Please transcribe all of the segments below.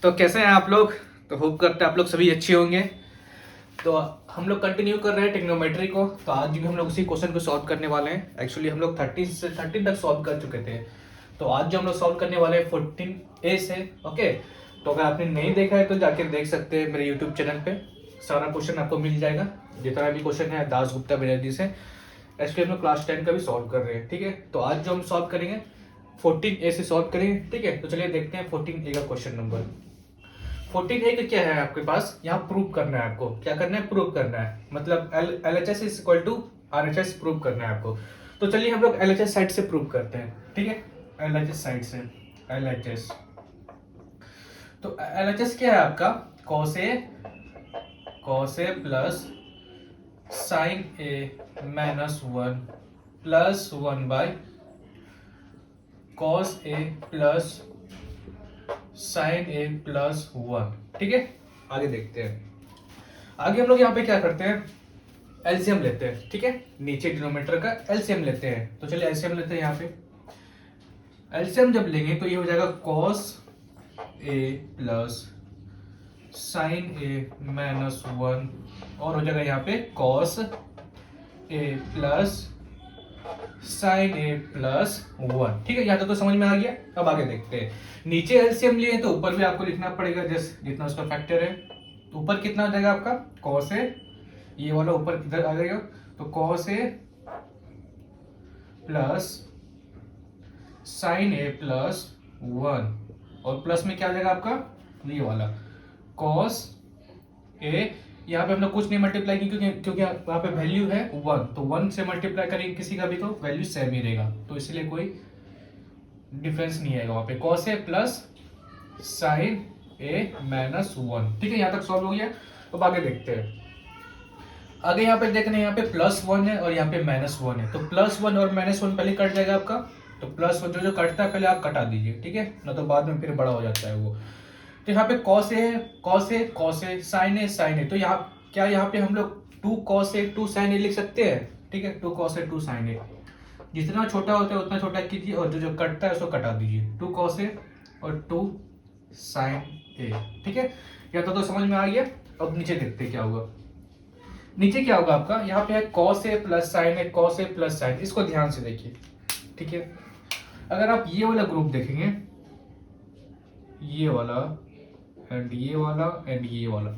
तो कैसे हैं आप लोग? तो होप करते हैं आप लोग सभी अच्छे होंगे। तो हम लोग कंटिन्यू कर रहे हैं ट्रिग्नोमेट्री को। तो आज भी हम लोग उसी क्वेश्चन को सॉल्व करने वाले हैं। एक्चुअली हम लोग 13 तक सॉल्व कर चुके थे। तो आज जो हम लोग सॉल्व करने वाले हैं 14A से। ओके, तो अगर आपने नहीं देखा है तो जाके देख सकते हैं मेरे यूट्यूब चैनल पे। सारा क्वेश्चन आपको मिल जाएगा, जितना भी क्वेश्चन है दास गुप्ता बनर्जी से। एक्चुअली हम लोग क्लास 10 का भी सॉल्व कर रहे हैं। ठीक है, तो आज जो हम सॉल्व करेंगे 14A से सॉल्व करेंगे। ठीक है, तो चलिए देखते हैं 14A का क्वेश्चन नंबर। 14A का क्या है आपके पास? यहाँ प्रूव करना है आपको। क्या करना है? प्रूव करना है। मतलब LHS is equal to RHS prove करना है आपको। तो चलिए हम लोग LHS साइड से प्रूव करते हैं। ठीक है, LHS साइड से। LHS तो LHS क्या है आपका? cos A plus sin A minus 1 plus 1 by cos A plus sin A plus 1। ठीक है, आगे देखते हैं। आगे हम लोग यहाँ पे क्या करते हैं? एलसीएम लेते हैं। ठीक है, नीचे डिनोमिनेटर का एलसीएम लेते हैं। तो चलिए एलसीएम लेते हैं। यहाँ पे एलसीएम जब लेंगे तो ये हो जाएगा cos A plus sin A minus 1 और हो जाएगा यहाँ पे cos A plus sin A plus 1। ठीक है, यहाँ तक तो समझ में आ गया। अब आगे देखते हैं। नीचे एलसीएम लिए तो ऊपर भी आपको लिखना पड़ेगा जस्ट जितना उसका फैक्टर है। तो ऊपर कितना हो जाएगा आपका? cos A, ये वाला ऊपर इधर आ जाएगा तो cos A plus sin A plus 1 और प्लस में क्या आ जाएगा आपका? ये वाला cos A। यहाँ पे हम लोग कुछ नहीं मल्टीप्लाई की क्योंकि वहाँ पे वैल्यू है 1, तो 1 से मल्टीप्लाई करेंगे किसी का भी तो वैल्यू सेम ही रहेगा, तो इसलिए कोई डिफरेंस नहीं आएगा वहाँ पे। cos A plus sin A minus 1। ठीक है, यहाँ तक सॉल्व हो गया। अब आगे देखते हैं। आगे यहाँ पे देखना है, यहाँ पे प्लस 1 है और यहाँ पे माइनस 1 है। तो प्लस 1 और माइनस 1 पहले कट जाएगा आपका। तो प्लस 1 जो कटता है पहले आप कटा दीजिए। ठीक है, ना तो बाद में फिर बड़ा हो जाता है वो। तो यहाँ पे cos A है, cos A, sin A। तो यहाँ क्या यहाँ पे हम लोग 2 cos A 2 sin A लिख सकते हैं? ठीक है, 2 cos A 2 sin A। जितना छोटा होता है उतना छोटा कीजिए और जो कटता है उसको कटा दीजिए। 2 cos A और 2 sin A। ठीक है, या तो समझ में आ गया। अब नीचे देखते हैं क्या होगा। नीचे क्या होगा आपका? यहाँ पे है cos A plus sin A, cos A plus sin। इसको ध्यान से देखिए। ठीक है, अगर आप ये वाला ग्रुप देखेंगे, ये वाला एंड ये वाला एंड ये वाला,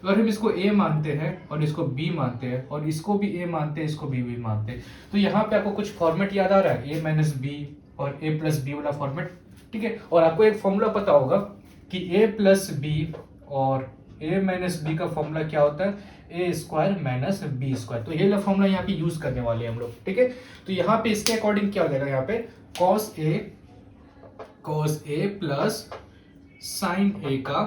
अगर हम इसको A मानते हैं और इसको B मानते हैं और इसको भी A मानते हैं, इसको B मानते हैं, तो यहाँ पे आपको कुछ फॉर्मेट याद आ रहा है? A माइनस बी और A प्लस बी वाला फॉर्मेट। ठीक है, और आपको एक फॉर्मूला पता होगा कि A प्लस बी और A माइनस बी का फॉर्मूला क्या होता है? ए स्क्वायर माइनस बी स्क्वायर। तो ये वाला फॉर्मूला यहाँ पे यूज करने वाले हैं हम लोग। ठीक है, तो यहाँ पे इसके अकॉर्डिंग क्या हो जाएगा? यहाँ पे cos A plus sin A का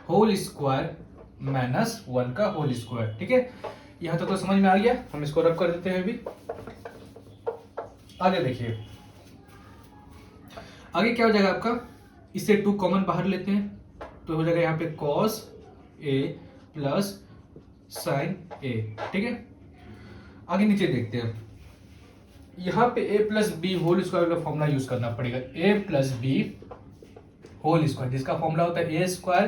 होल स्क्वायर माइनस 1 का होल स्क्वायर। ठीक है, यहां तक तो समझ में आ गया। हम इसको रब कर देते हैं अभी। आगे देखिए, आगे क्या हो जाएगा आपका? इससे 2 कॉमन बाहर लेते हैं तो हो जाएगा यहाँ पे cos A plus sin A। ठीक है, आगे नीचे देखते हैं। यहाँ पे A plus B whole square का फॉर्मूला यूज करना पड़ेगा। A plus B whole square, जिसका फॉर्मूला होता है A square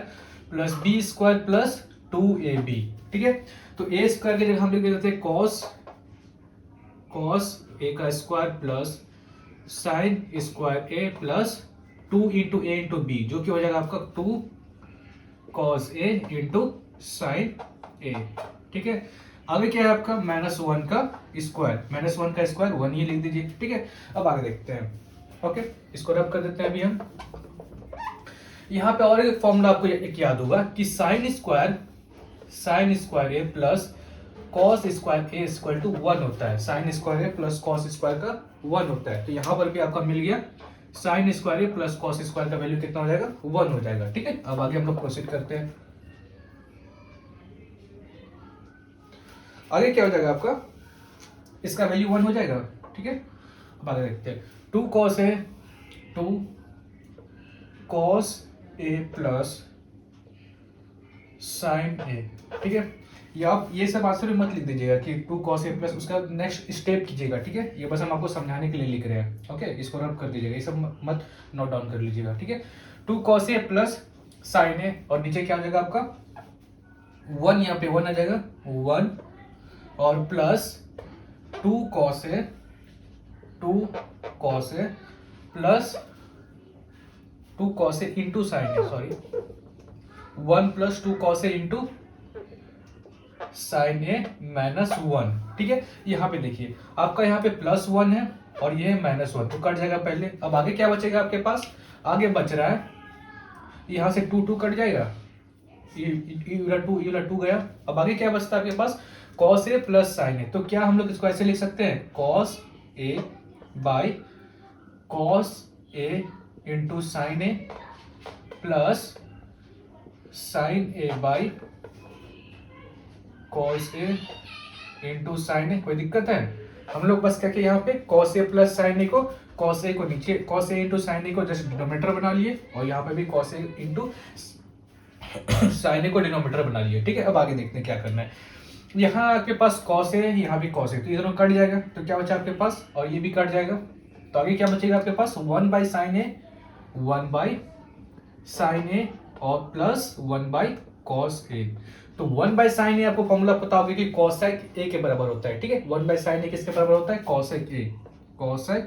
plus B square plus 2AB। ठीक है, तो A स्क्वायर की जगह हम लिख देते हैं cos A का square plus sin square A plus 2 into A into B, जो कि हो जाएगा आपका 2 cos A into sin A। ठीक है, आगे क्या है आपका? माइनस 1 का स्क्वायर, माइनस 1 का स्क्वायर 1 ही लिख दीजिए। ठीक है, अब आगे देखते हैं। ओके, इसको रब कर देते हैं अभी हम। यहाँ पे और एक फॉर्मूला आपको एक याद होगा कि sine square A plus cos square A equal to 1 होता है। Sine square A plus cos square का 1 होता है। तो यहाँ पर भी आपका मिल गया sign square A plus cos square का वैल्यू कितना हो जाएगा? 1 हो जाएगा। ठीक है, अब आगे हम लोग प्रोसीड करते हैं। आगे क्या हो जाएगा आपका? इसका वैल्यू 1 हो जाएगा। ठीक है, अब आगे देखते हैं। 2 cos ए प्लस साइन ए। ठीक है, ये आप ये सब आंसर मत लिख दीजिएगा कि 2 cos ए प्लस, उसका नेक्स्ट स्टेप कीजिएगा। ठीक है, ये बस हम आपको समझाने के लिए लिख रहे हैं। ओके, इसको रब कर दीजिएगा, ये सब मत नोट डाउन कर लीजिएगा। ठीक है, 2 cos A plus sine A, और नीचे क्या आ जाएगा आपका 1, यहाँ पे 1 आ जाएगा 1, और plus 2 cos A, 2 cos A plus 2 cos A into sine A, sorry 1 plus 2 cos A into sine A minus 1। ठीक है, यहाँ पे देखिए आपका यहाँ पे +1 है और ये -1, तो कट जाएगा पहले। अब आगे क्या बचेगा आपके पास, आगे बच रहा है यहाँ से 2 कट जाएगा, ये वाला 2 गया। अब आगे क्या बचता है आपके पास, cos ए प्लस साइन ए। तो क्या हम लोग इसको ऐसे लिख सकते हैं, cos A by cos A into sine A plus sine A by cos A into sine A. कोई दिक्कत है, हम लोग बस क्या यहाँ पे cos ए प्लस साइन ए को, cos ए को नीचे, cos ए इंटू साइन ए को जस्ट डिनोमिनेटर बना लिए, और यहाँ पे भी cos ए इंटू साइन ए को डिनोमिनेटर बना लिए। ठीक है, अब आगे देखते हैं क्या करना है। यहाँ आपके पास cos ए, यहाँ भी cos ए, तो ये दोनों कट जाएगा, तो क्या बचा आपके पास, और ये भी कट जाएगा, तो आगे क्या बचेगा आपके पास 1 by sine A, 1 by sine A और प्लस 1 बाई cos ए। तो 1 बाई साइन ए आपको फॉर्मूला पता होगा कि cosec ए के बराबर होता है। ठीक है, 1 बाई साइन ए किसके बराबर होता है, cosec ए, cosec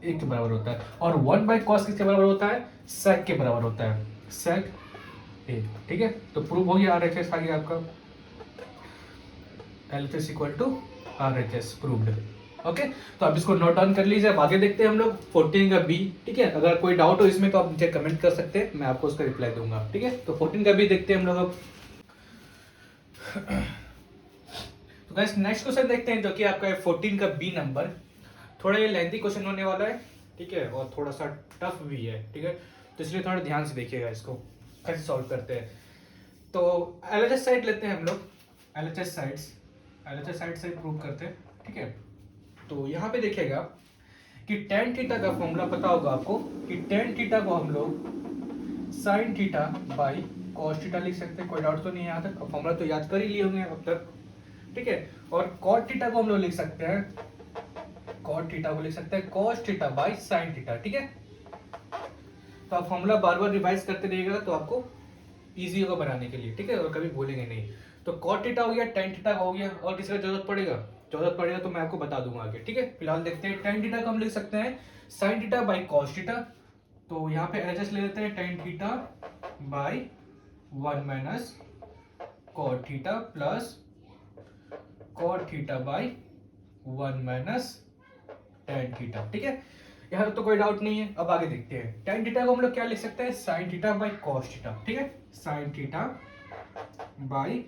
ए के बराबर होता है, और 1 बाई cos किसके बराबर होता है, sec के बराबर होता है, sec ए। ठीक है, तो प्रूव हो गया RHS आ गया आपका, LHS equal to RHS proved. Okay, तो आप इसको नोट डाउन कर लीजिए। अब आगे देखते हैं हम लोग 14 का बी। ठीक है, अगर कोई डाउट हो इसमें तो आप नीचे कमेंट कर सकते हैं, मैं आपको उसका रिप्लाई दूंगा। ठीक है, तो 14 का बी देखते हैं हम लोग अब। तो गाइस नेक्स्ट क्वेश्चन देखते हैं, जो कि आपका है 14 का बी नंबर। थोड़ा ये लेंथी क्वेश्चन होने वाला है, ठीक है, और थोड़ा सा टफ भी है। ठीक है, तो इसलिए थोड़ा ध्यान से देखिएगा इसको, कैसे सॉल्व करते हैं। तो LHS साइड लेते हैं हम लोग, LHS साइड से प्रूव करते हैं। ठीक है, तो यहाँ पे देखिएगा कि tan थीटा का फॉर्मूला पता होगा आपको, कि tan थीटा को हम लोग sin theta by cos theta लिख सकते हैं। कोई डाउट तो नहीं है यहाँ तक, फॉर्मूला तो याद कर ही लिए होंगे अब तक। ठीक है, और cot थीटा को हम लोग लिख सकते हैं, cot थीटा को लिख सकते हैं cos theta by sin theta. ठीक है, तो आप फॉर्मूला बार बार रिवाइज करते रहिएगा तो आपको इजी होगा बनाने के लिए। ठीक है, और कभी भूलेंगे नहीं। तो cot थीटा हो गया, tan थीटा हो गया, और किसका जरूरत पड़ेगा तो मैं आपको बता दूंगा आगे। ठीक है, फिलहाल देखते हैं tan थीटा को हम लिख सकते हैं sin theta by cos theta. तो यहाँ पे LHS ले लेते हैं tan theta by 1 minus cot theta plus cot theta by 1 minus tan theta. ठीक है, यहाँ तो कोई डाउट नहीं है। अब आगे देखते हैं tan थीटा को हम लोग क्या लिख सकते हैं, sin theta by cos theta. ठीक है, sin theta by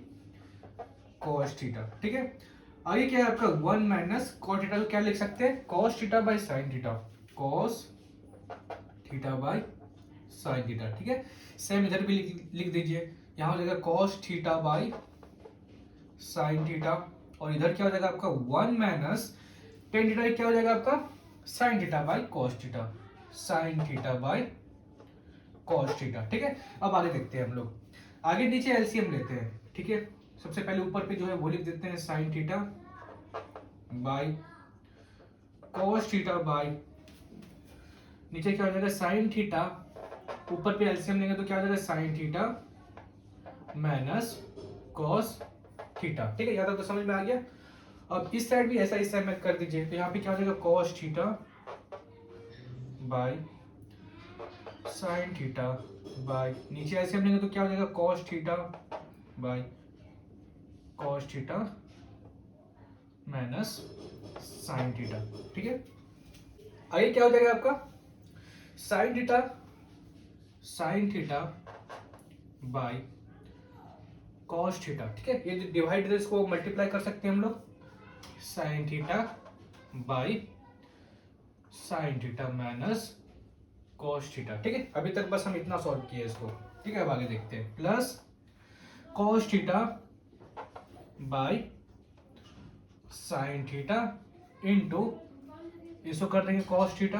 cos theta. ठीक है, आगे क्या है आपका 1 माइनस cos थीटा को क्या लिख सकते हैं, cos theta by sin theta, cos theta by sin theta. ठीक है, सेम इधर भी लिख दीजिए, यहाँ हो जाएगा cos theta by sin theta, और इधर क्या हो जाएगा आपका 1 माइनस tan थीटा, क्या हो जाएगा आपका sin theta by cos theta, sin theta by cos theta. ठीक है, अब आगे देखते हैं हम लोग, आगे नीचे LCM लेते हैं। ठीक है, सबसे पहले ऊपर पे जो है वो लिख देते हैं sin theta by cos theta by, नीचे क्या हो जाएगा sin थीटा, ऊपर पे LCM लेंगे तो क्या हो जाएगा sin theta minus cos theta. ठीक है, यहाँ तक तो समझ में आ गया। अब इस साइड भी ऐसा इस साइड में कर दीजिए, तो यहाँ पे क्या हो जाएगा cos theta by sin theta by, नीचे LCM लेंगे तो क्या हो जाएगा cos theta by cos theta minus sin theta. ठीक है, आगे क्या हो जाएगा आपका sin theta by cos theta. ठीक है, ये डिवाइड इसको मल्टीप्लाई कर सकते हैं हम लोग, sin theta by sin theta minus cos theta. ठीक है, अभी तक बस हम इतना सॉल्व किए इसको। ठीक है, अब आगे देखते हैं, plus cos theta by sin theta into इसको कर देंगे cos theta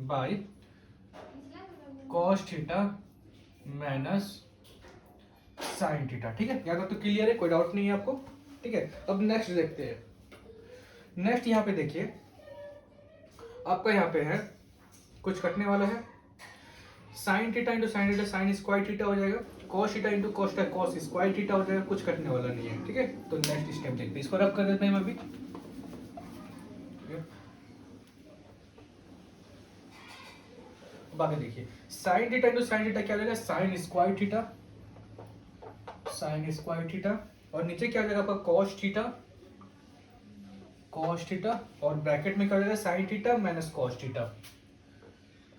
by cos theta minus sin theta. ठीक है, यहाँ तक तो क्लियर है, कोई डाउट नहीं है आपको। ठीक है, अब नेक्स्ट देखते हैं। नेक्स्ट यहाँ पे देखिए, आपका यहाँ पे है कुछ कटने वाला है, sine theta into sine theta sine square theta हो जाएगा, cos theta into cos theta cos square theta हो जाएगा, कुछ कटने वाला नहीं है, ठीक है। तो नेक्स्ट स्टेप देखते हैं, इसको रब कर देते हैं हम अभी। बाकी देखिए sine theta into sine theta क्या हो जाएगा, sign square theta, sine square theta, और नीचे क्या हो जाएगा आपका कॉस थीटा, कॉस थीटा, और ब्रैकेट में क्या हो जाएगा sign theta minus cos theta,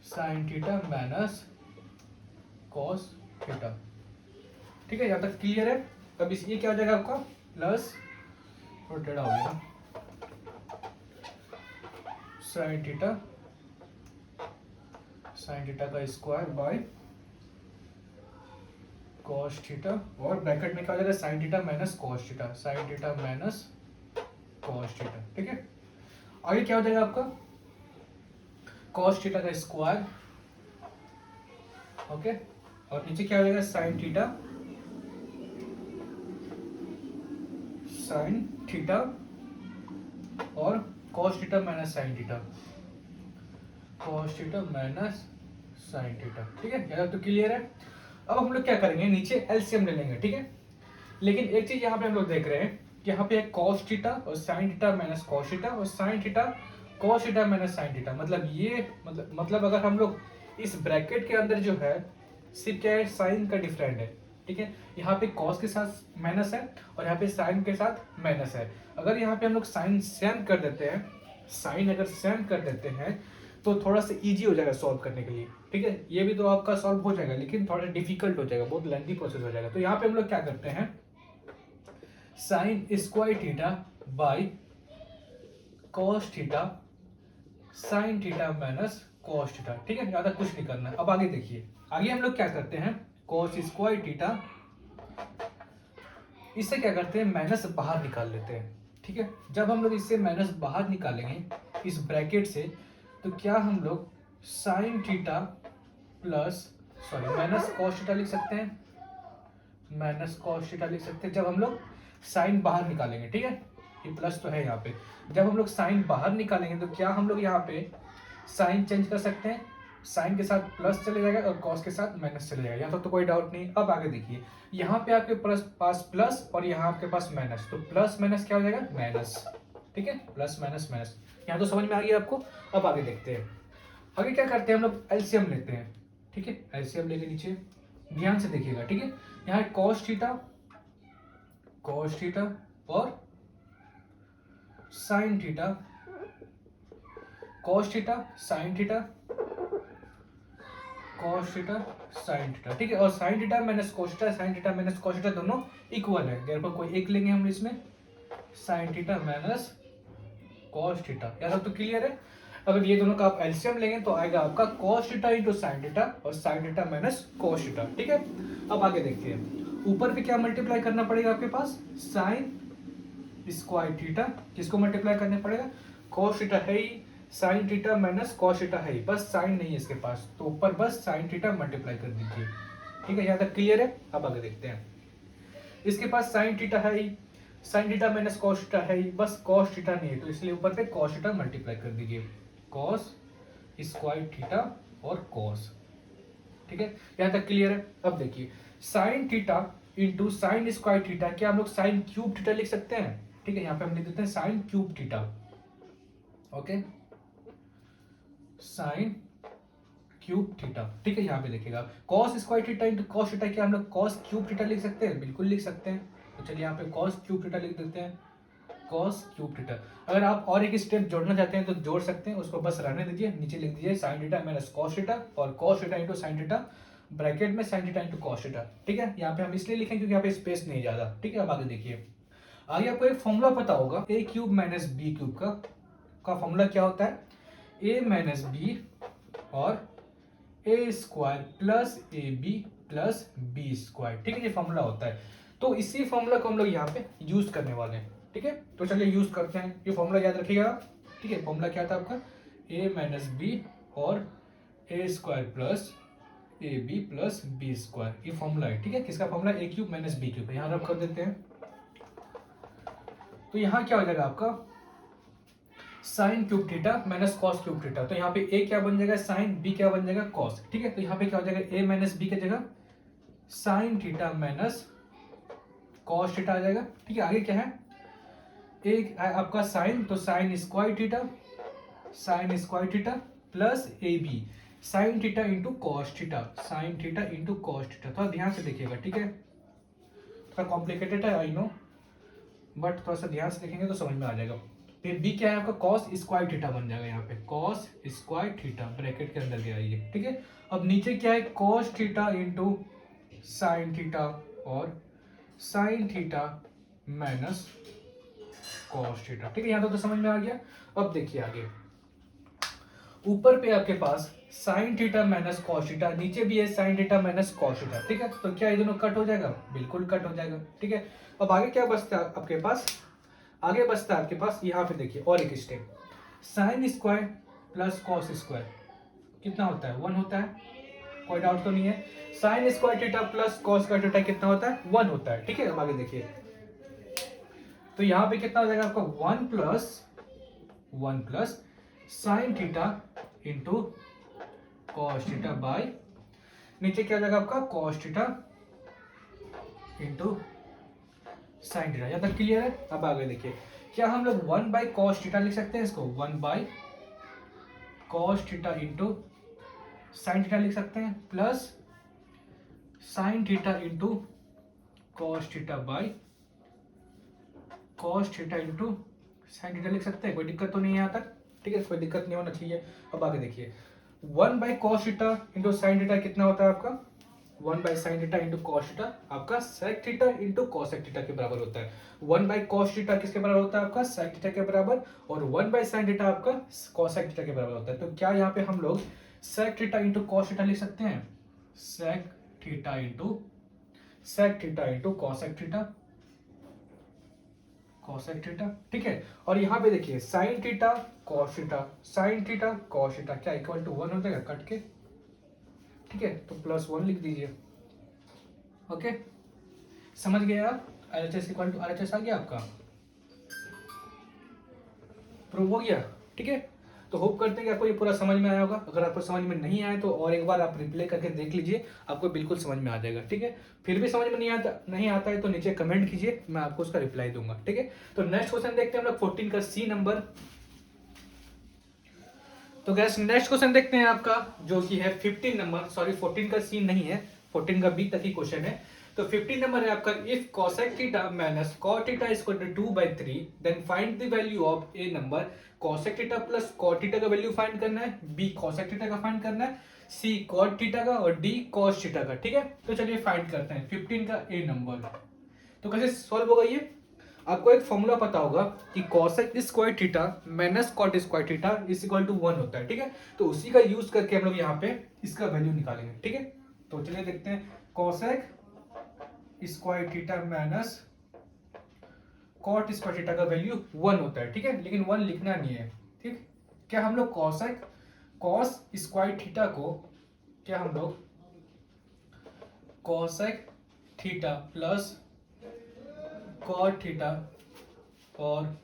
sine theta minus cos theta, ठीक है। यहाँ तक क्लियर है। अब इस ये क्या हो जाएगा आपका प्लस, और टेढ़ा हो गया, साइन थीटा, साइन थीटा का स्क्वायर बाय कॉस थीटा, और ब्रैकेट में क्या हो जाएगा sign theta minus cos theta, sine theta minus cos theta, ठीक है। आगे क्या हो जाएगा आपका कॉस थीटा का स्क्वायर, ओके, और नीचे क्या हो जाएगा साइन थीटा, साइन थीटा और cos theta minus sine theta, cos theta minus sine theta, ठीक है। यहाँ तो क्लियर है। अब हम लोग क्या करेंगे, नीचे एलसीएम ले लेंगे, ठीक है। लेकिन एक चीज यहाँ पे हम लोग देख रहे हैं कि यहाँ पे है कॉस थीटा और sine theta minus cos theta, और sine theta cos theta minus sine theta, मतलब ये मतलब अगर हम लोग इस ब्रैकेट के अंदर जो है सिर्फ क्या है साइन का डिफरेंट है, ठीक है। यहाँ पे कॉस के साथ माइनस है और यहाँ पे साइन के साथ माइनस है। अगर यहाँ पे हम लोग साइन सेम कर देते हैं, साइन अगर सेम कर देते हैं तो थोड़ा सा इजी हो जाएगा सॉल्व करने के लिए, ठीक है। ये भी तो आपका सॉल्व हो जाएगा लेकिन थोड़ा डिफिकल्ट हो जाएगा, बहुत लेंथी प्रोसेस हो जाएगा। तो यहाँ पे हम लोग क्या करते हैं, sign square theta by cos theta sine theta minus cos theta, ठीक है। ज्यादा कुछ नहीं करना। अब आगे देखिए, आगे हम लोग क्या करते हैं, कॉस स्क्वायर थीटा, इससे क्या करते हैं माइनस बाहर निकाल लेते हैं, ठीक है। जब हम लोग इससे माइनस बाहर निकालेंगे इस ब्रैकेट से, तो क्या हम लोग sine theta plus sorry minus cos theta लिख सकते हैं, माइनस कॉस थीटा लिख सकते हैं जब हम लोग साइन बाहर निकालेंगे, ठीक है। ये प्लस तो है यहाँ पे, जब हम लोग साइन बाहर निकालेंगे तो क्या हम लोग यहाँ पे साइन चेंज कर सकते हैं, साइन के साथ प्लस चले जाएगा और कॉस के साथ माइनस चले जाएगा, यहाँ तो कोई डाउट नहीं। अब आगे देखिए, यहाँ पे आपके पास प्लस और यहाँ आपके पास माइनस, तो प्लस माइनस क्या हो जाएगा माइनस, ठीक है, प्लस माइनस माइनस। यहाँ तो समझ में आ गया आपको। अब आगे देखते हैं, आगे क्या करते हैं हम लोग एलसीएम लेते हैं, ठीक है। एलसीएम लेके नीचे ध्यान से देखिएगा, ठीक है। यहाँ कॉस थीटा और sine theta, cos theta sine theta, cos theta sine theta, ठीक है। और sine theta minus cos theta, sine theta minus cos theta दोनों इक्वल है, देयरफॉर कोई एक लेंगे हम इसमें, sign theta minus cos theta. यार तो क्लियर है। अगर ये दोनों का आप एलसीएम लेंगे तो आएगा आपका cos theta into sine theta और sine theta minus cos theta, ठीक है। अब आगे देखते हैं, ऊपर पे क्या मल्टीप्लाई करना पड़ेगा आपके पास, साइन स्क्वायर थीटा, किसको मल्टीप्लाई करना पड़ेगा, कॉस थीटा है ही, sine theta minus cos theta है ही, बस साइन नहीं है इसके पास, तो ऊपर बस साइन थीटा मल्टीप्लाई कर दीजिए, ठीक है। यहाँ तक क्लियर है। अब आगे देखते हैं, इसके पास साइन थीटा है ही, sine theta minus cos theta है ही, बस कॉस थीटा नहीं है, तो इसलिए ऊपर पे कॉस थीटा मल्टीप्लाई कर दीजिए, कॉस स्क्वायर थीटा और कॉस, ठीक है। यहाँ तक क्लियर है। अब देखिए, sine theta into sign square theta, क्या हम लोग साइन क्यूब थीटा लिख सकते हैं, ठीक है। यहाँ पे हम लिख देते हैं sine cube theta, okay, sine cube theta, ठीक है। यहाँ पे देखिएगा cos square theta into cos theta, क्या हम लोग कॉस क्यूब थीटा लिख सकते हैं, बिल्कुल लिख सकते हैं। तो चलिए यहाँ पे कॉस क्यूब थीटा लिख देते हैं, कॉस क्यूब थीटा। अगर आप और एक स्टेप जोड़ना चाहते हैं तो जोड़ सकते हैं, उसको बस रहने दीजिए, नीचे लिख दीजिए sine theta minus cos theta और cos theta into sine theta, bracket में sine theta into cos theta, ठीक है। यहाँ पे हम इसलिए लिखें क्योंकि यहाँ पे स्पेस नहीं ज्यादा, ठीक है। अब आगे देखिए, आगे आपको एक फॉर्मूला पता होगा, A cube minus B cube का फॉर्मूला क्या होता है, ए माइनस बी और A square plus A B plus B square, ठीक है, ये फॉर्मूला होता है। तो इसी फॉर्मूला को हम लोग यहाँ पे यूज करने वाले हैं, ठीक है। तो चलिए यूज करते हैं, ये फॉर्मूला याद रखिएगा, ठीक है। फॉर्मूला क्या था आपका, ए माइनस बी और A square plus A B plus B square, ये फॉर्मूला है, ठीक है। किसका formula, A cube minus B cube, यहाँ रब कर देते हैं। तो यहाँ क्या हो जाएगा आपका, sine cube theta minus cos cube theta. तो यहाँ पे ए क्या बन जाएगा साइन, बी क्या बन जाएगा कॉस। ठीक है, तो यहाँ पे क्या हो जाएगा ए माइनस बी की जगह sine theta minus cos theta आ जाएगा। ठीक है, आगे क्या है, एक है आपका साइन, तो sine square theta, sine square theta plus A B sine theta into cos theta, sine theta into cos theta. थोड़ा ध्यान से देखिएगा, ठीक है, थोड़ा कॉम्प्लिकेटेड है आई नो, बट थोड़ा सा ध्यान से देखेंगे तो समझ में आ जाएगा। फिर बी क्या है आपका कॉस स्क्वायर थीटा बन जाएगा, यहाँ पे कॉस स्क्वायर थीटा ब्रैकेट के अंदर गया ये। ठीक है, अब नीचे क्या है cos theta into sine theta और sine theta minus cos theta. ठीक है, यहाँ तो समझ में आ गया। अब देखिए आगे, ऊपर पे आपके पास sine theta minus cos theta, नीचे भी है sine theta minus cos theta. ठीक है, तो क्या ये दोनों कट हो जाएगा, बिल्कुल कट हो जाएगा। ठीक है, अब आगे क्या बचता है आपके पास, आगे बचता है आपके पास यहाँ पे देखिए और एक step, sine square plus cos square कितना होता है 1 होता है, कोई डाउट तो नहीं है। Sine square theta plus cos square theta कितना होता है 1 होता है। ठीक है, अब आगे देखिए, तो यहाँ पे कितना हो जाएगा आपका 1 plus sign theta into cos theta by, नीचे क्या हो जाएगा आपका cos theta into sine theta. यहाँ तक क्लियर है। अब आगे देखिए, क्या हम लोग 1 बाई कॉस थीटा लिख सकते हैं इसको, 1 by cos theta into sine theta लिख सकते हैं, plus sign theta into cos theta by cos theta into sine theta लिख सकते हैं, कोई दिक्कत तो नहीं है यहाँ तक। ठीक है, कोई दिक्कत नहीं होना चाहिए। अब आगे देखिए 1 by cos theta into sine theta कितना होता है आपका 1 by sine theta into cos theta आपका sec theta into cosec theta के बराबर होता है। 1 बाई कॉस थीटा किसके बराबर होता है आपका सेक थीटा के बराबर, और 1 बाई साइन थीटा आपका कॉसेक थीटा के बराबर होता है। तो क्या यहाँ पे हम लोग sec theta into cos theta लिख सकते हैं, sec theta into cosec theta, cosec theta. ठीक है, और यहाँ पे देखिए sine theta cos theta, sine theta cos theta क्या इक्वल टू 1 हो जाएगा कट के। ठीक है, तो +1 लिख दीजिए। ओके, समझ गए आप, RHS इक्वल टू RHS आ गया आपका, प्रूव हो गया। ठीक है, तो होप करते हैं कि आपको ये पूरा समझ में आया होगा। अगर आपको समझ में नहीं आया तो और एक बार आप रिप्ले करके देख लीजिए, आपको बिल्कुल समझ में आ जाएगा। ठीक है, फिर भी समझ में नहीं आता है तो नीचे कमेंट कीजिए, मैं आपको उसका रिप्लाई दूंगा। ठीक है, तो नेक्स्ट क्वेश्चन देखते हैं हम लोग 14 का सी नंबर। तो गैस नेक्स्ट क्वेश्चन देखते हैं आपका जो कि है 15 नंबर, सॉरी 14 का सी नहीं है, 14 का बी तक ही क्वेश्चन है। तो 15 नंबर है आपका, if cosec theta minus cot theta is equal to 2/3 then find the value of A number. cosec theta plus cot theta का वैल्यू फाइंड करना है, बी cosec थीटा का फाइंड करना है, सी cot थीटा का और डी cos थीटा का। ठीक है, तो चलिए फाइंड करते हैं 15 का ए नंबर। तो कैसे सॉल्व होगा ये, आपको एक फॉर्मूला पता होगा कि cosec square theta minus cot square theta is equal to 1 होता है। ठीक है, तो उसी का यूज करके हम लोग यहाँ पे इसका वैल्यू निकालेंगे। ठीक है, तो चलिए देखते हैं cosec square theta minus cot square theta का वैल्यू 1 होता है। ठीक है, लेकिन 1 लिखना नहीं है। ठीक, क्या हम लोग cos स्क्वायर थीटा को, क्या हम लोग cosec theta plus cot theta और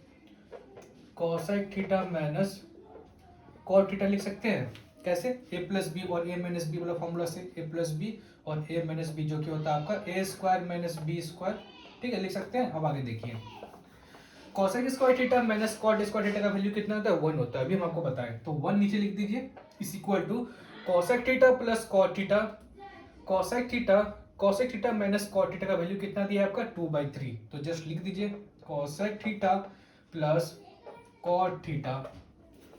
cosec theta minus cot theta लिख सकते हैं। कैसे, a प्लस बी और a माइनस बी वाला फॉर्मूला से, a प्लस बी और a माइनस बी जो कि होता है आपका a square minus B square. ठीक है, लिख सकते हैं। अब आगे देखिए cosec square theta minus cot square theta का वैल्यू कितना होता है 1 होता है, अभी हम आपको बताएं। तो 1 नीचे लिख दीजिए is equal to cosec theta plus cot theta, cosec theta minus cot theta का वैल्यू कितना दिया है आपका 2/3, तो जस्ट लिख दीजिए cosec theta plus cot theta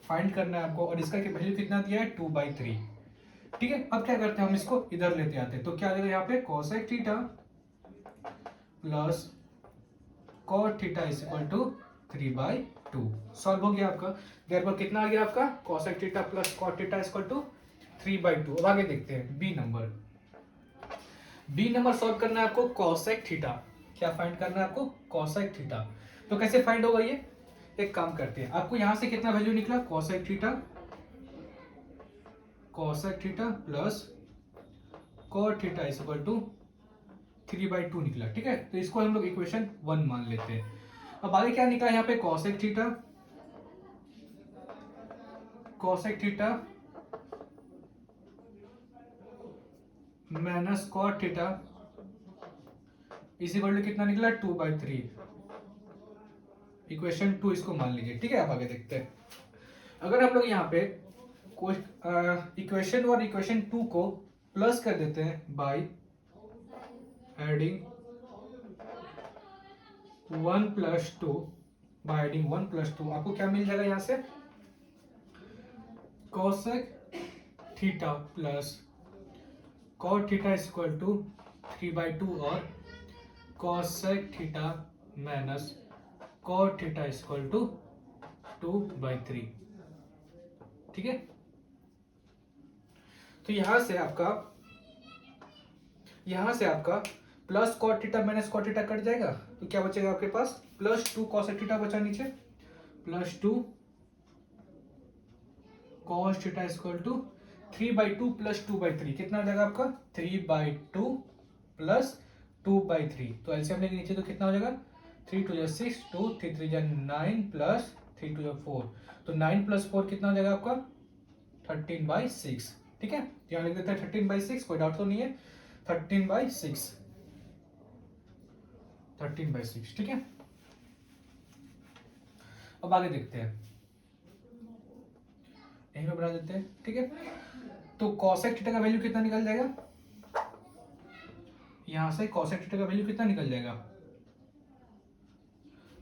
find करना है आपको, और इसका वैल्यू कितना दिया है 2/3। ठीक है, अब क्या करते हैं हम इसको इधर लेते आते हैं, तो क्या आ जाएगा यहाँ पे cosec theta plus cot theta is equal to 3/2। Solve हो गया आपका, देयर पर कितना आ गया आपका cosec theta plus cot theta is equal to 3/2। अब आगे देखते हैं B number. B number solve करना है आपको cosec थीटा, क्या फाइंड करना है आपको cosec थीटा। तो कैसे फाइंड होगा ये, एक काम करते हैं, आपको यहां से कितना वैल्यू निकला cosec theta plus cot theta is equal to 3/2 निकला। ठीक है, तो इसको हम लोग इक्वेशन 1 मान लेते हैं। अब आगे क्या निकला यहाँ पे cosec theta cosec theta minus cot theta is equal to कितना निकला 2/3। इक्वेशन 2 इसको मान लीजिए। ठीक है, आप आगे देखते हैं। अगर हम लोग यहाँ पे इक्वेशन और इक्वेशन 2 को प्लस कर देते हैं बाय एडिंग 1 + 2, बाय एडिंग 1 + 2 आपको क्या मिल जाएगा यहाँ से cosec theta plus cot theta is equal to 3/2 और cosec theta minus cot theta is equal to 2/3। ठीक है, तो यहां से आपका plus cot theta minus cot theta कट जाएगा, तो क्या बचेगा आपके पास +2 कोसेक थीटा बचा नीचे, +2 cos theta is equal to 3/2 + 2/3 कितना हो जाएगा आपका 3/2 + 2/3। तो एलसीएम लेके नीचे तो कितना हो जाएगा 3 × 2 = 6, 2 3 3 = 9 + 3 × 2 = 4। तो 9 + 4 कितना हो जाएगा आपका 13/6। ठीक है, यहाँ लिख देते हैं 13/6, कोई डाउट तो नहीं है, 13/6, 13/6। ठीक है, अब आगे देखते हैं, यहीं पे बना देते हैं। ठीक है, तो कोसेक थीटा का वैल्यू कितना निकल जाएगा, यहां से कोसेक थीटा का वैल्यू कितना निकल जाएगा,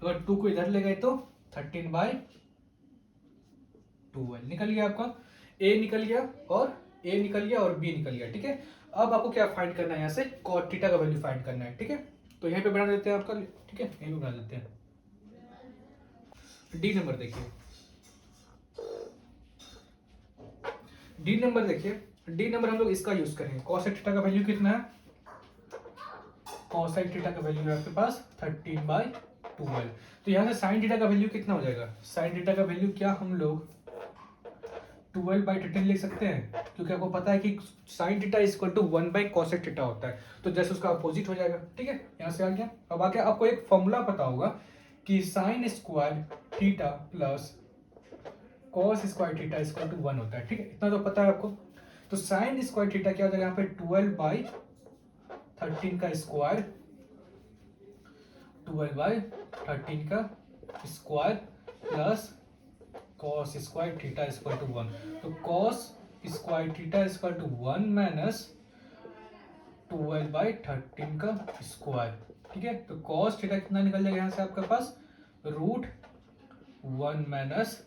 अगर 2 को इधर ले गए तो 13/12 निकल गया आपका, ए निकल गया और ए निकल गया और बी निकल गया। ठीक है, अब आपको क्या फाइंड करना है, यहाँ से कॉट थीटा का वैल्यू फाइंड करना है। ठीक है, तो यहीं पे बना देते हैं आपका। ठीक है, यहीं पे बना देते हैं। डी नंबर देखिए, डी नंबर देखिए, डी नंबर हम लोग इसका यूज करेंगे। कोसेक थीटा का वैल्यू कितना है, कोसेक थीटा का वैल्यू है आपके पास 13/12। तो यहाँ से साइन थीटा का वैल्यू कितना हो जाएगा, साइन थीटा का वैल्यू क्या हम लोग 12/13 लिख सकते हैं, क्योंकि आपको पता है कि sine theta is equal to one by cosec theta होता है, तो जैसे उसका अपोजिट हो जाएगा। ठीक है, यहाँ से आ गया। अब आगे आपको एक फॉर्मूला पता होगा कि sine square theta plus cos square theta is equal to 1 होता है। ठीक है, इतना तो पता है आपको। तो साइन स्क्वायर थीटा क्या हो जाएगा यहाँ पे 12/13 का स्क्वायर, 12/13 का square plus cos square theta is equal to 1। तो cos square theta is equal to 1 minus 12/13 का स्क्वायर। ठीक है, तो कॉस थीटा कितना निकल जाएगा यहाँ से आपके पास √1 माइनस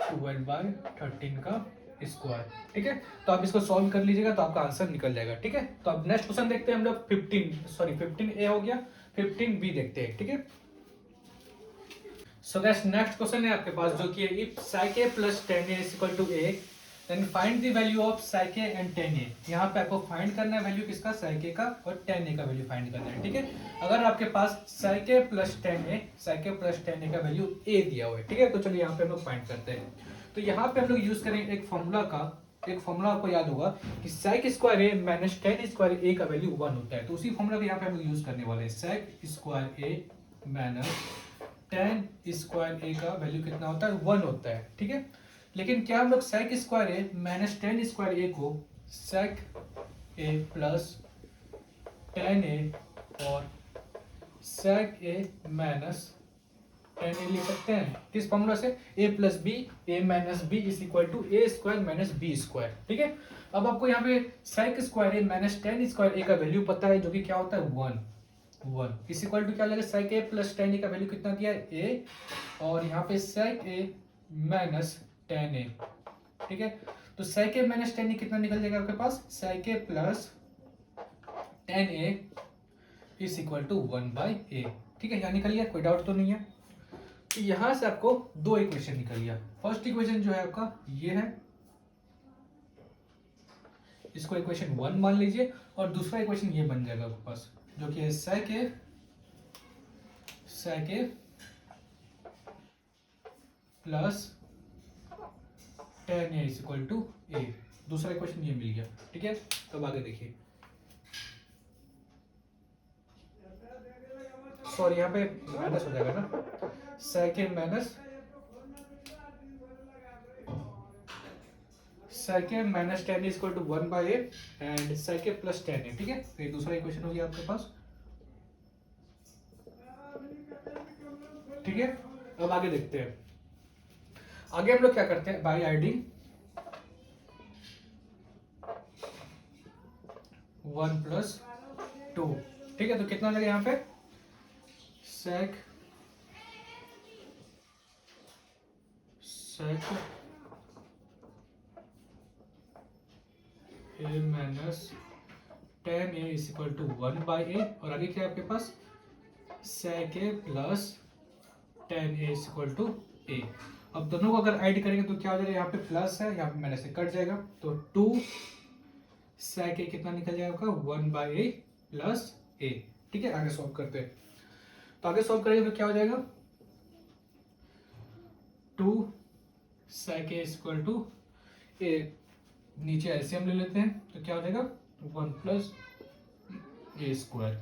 12/13 का स्क्वायर। ठीक है, तो आप इसको सॉल्व कर लीजिएगा तो आपका आंसर निकल जाएगा। ठीक है, तो अब नेक्स्ट क्वेश्चन देखते हैं हम लोग 15A हो गया, 15B देखते हैं। ठीक है, सो गाइस नेक्स्ट क्वेश्चन है आपके पास जो कि if sec a + tan a = a then find the value of sec a and tan a। यहाँ पे आपको फाइंड करना है वैल्यू किसका, साइक a का, और tan a का वैल्यू फाइंड करना है। ठीक है, अगर आपके पास साइक a + tan a का वैल्यू a दिया हुआ है। ठीक है, तो चलिए यहाँ पे हम लोग फाइंड करते हैं। तो यहाँ पे हम लोग यूज करेंगे एक फॉर्मूला आपको याद होगा कि sec square a minus tan square a का वैल्यू 1 होता है। तो उसी फॉर्मूला को यहाँ पे हम लोग यूज करने वाले हैं। sec square a minus tan square a का वैल्यू कितना होता है 1 होता है। ठीक है, लेकिन क्या हम लोग sec square a minus tan square a को sec a plus tan a और sec a minus tan a लिख सकते हैं किस फॉर्मूला से, a + b a - b = a² - b²। ठीक है, अब आपको यहाँ पे sec square a minus tan square a का वैल्यू पता है जो कि क्या होता है 1 इस इक्वल टू क्या लगेगा sec a + tan a का वैल्यू कितना दिया है a, और यहाँ पे sec a minus tan a। ठीक है, तो sec a minus tan a कितना निकल जाएगा आपके पास, sec a plus tan a is equal to 1/a। ठीक है, यहाँ निकल गया, कोई डाउट तो नहीं है। तो यहां से आपको दो इक्वेशन निकल गया। फर्स्ट इक्वेशन जो है आपका ये है, इसको इक्वेशन 1 मान लीजिए, और दूसरा इक्वेशन ये बन जाएगा आपके पास जो कि है sec a plus tan a is equal to a। दूसरा इक्वेशन ये मिल गया। ठीक है, तो आगे देखिए, सॉरी यहाँ पे माइनस हो जाएगा ना, sec a minus sec a minus tan is equal to 1/a and sec a plus tan है, ठीक है। तो ये दूसरा इक्वेशन हो गया आपके पास, ठीक है। अब आगे देखते हैं, आगे हम लोग क्या करते हैं, बाई एडिंग 1 प्लस 2, ठीक है। तो कितना हो जाएगा यहाँ पे, sec a minus tan A is equal to 1/a, और आगे क्या है आपके पास, sec a plus tan A is equal to a। अब दोनों को अगर ऐड करेंगे तो क्या हो जाएगा, यहाँ पे प्लस है, यहाँ पे माइनस से कट जाएगा, तो 2 sec a कितना निकल जाएगा आपका, 1/a प्लस a, ठीक है। आगे सॉल्व करते हैं, तो आगे सॉल्व करेंगे तो क्या हो जाएगा, 2 sec a equal to a, नीचे एलसीएम ले लेते हैं, तो क्या हो जाएगा 1 प्लस a स्क्वायर,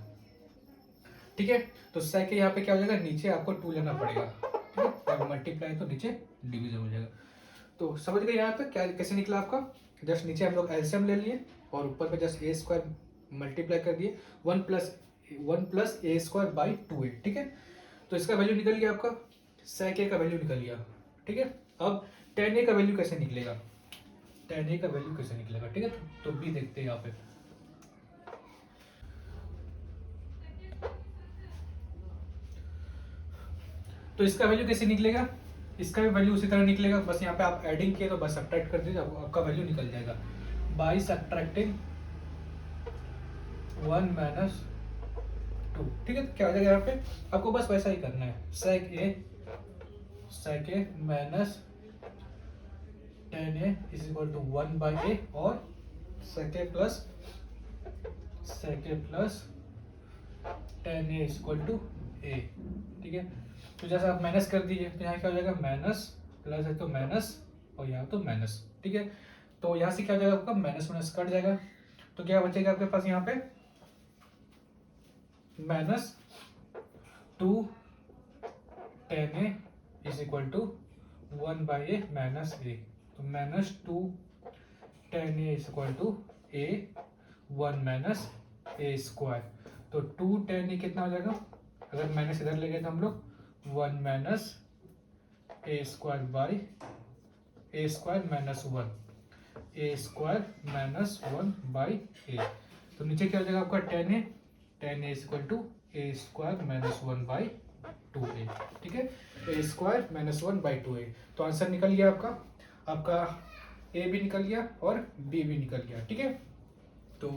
ठीक है। तो sec a यहाँ पे क्या हो जाएगा, नीचे आपको 2 लेना पड़ेगा, ठीक है, और मल्टीप्लाई तो नीचे डिवीजन हो जाएगा। तो समझ गए यहाँ पे क्या कैसे निकला आपका, जस्ट नीचे हम लोग एलसीएम ले लिए और ऊपर पे जस्ट a स्क्वायर मल्टीप्लाई कर दिए, 1 plus a square by 2a, ठीक है। तो इसका वैल्यू निकल गया आपका, sec a का वैल्यू निकल गया, ठीक है। अब tan a का वैल्यू कैसे निकलेगा, tan a का वैल्यू कैसे निकलेगा, ठीक है। तो भी देखते हैं यहाँ पे, तो इसका वैल्यू कैसे निकलेगा, इसका भी वैल्यू उसी तरह निकलेगा, बस यहाँ पे आप एडिंग किए तो बस सब्ट्रैक्ट कर दीजिए, आपका वैल्यू निकल जाएगा, बाई सब्ट्रैक्टिंग 1 माइनस 2, ठीक है। तो क्या हो जाएगा यहाँ पे, आपको बस वैसा ही करना है, sec a minus tan A is equal to 1/a और sec a plus tan A is equal to a, ठीक है। तो जैसे आप माइनस कर दीजिए तो यहाँ क्या हो जाएगा, माइनस प्लस है तो माइनस और यहाँ तो माइनस, ठीक है। तो यहाँ से क्या हो जाएगा आपका, माइनस माइनस कट जाएगा, तो क्या बचेगा आपके पास यहाँ पे, minus 2 tan a is equal to 1/a minus a, तो minus 2 tan a is equal to a 1 minus a square, तो 2 tan a कितना हो जाएगा, अगर माइनस इधर ले गए तो हम लोग 1 minus a square by a square minus 1, a square minus 1 by a, तो नीचे क्या हो जाएगा आपका tan a is equal to a square minus 1 by 2a, ठीक है, a square minus 1 by 2a। तो आंसर निकल गया आपका a भी निकल गया और b भी निकल गया, ठीक है। तो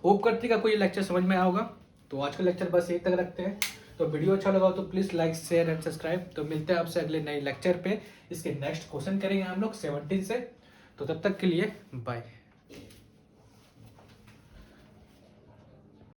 होप करते हैं आपको ये लेक्चर समझ में आया होगा। तो आज का लेक्चर बस यही तक रखते हैं, तो वीडियो अच्छा लगा तो please like share and subscribe. तो मिलते हैं आपसे अगले नए लेक्चर पे, इसके नेक्स्ट क्वेश्चन करेंगे हम लोग 17 से, तो तब तक के लिए बाय।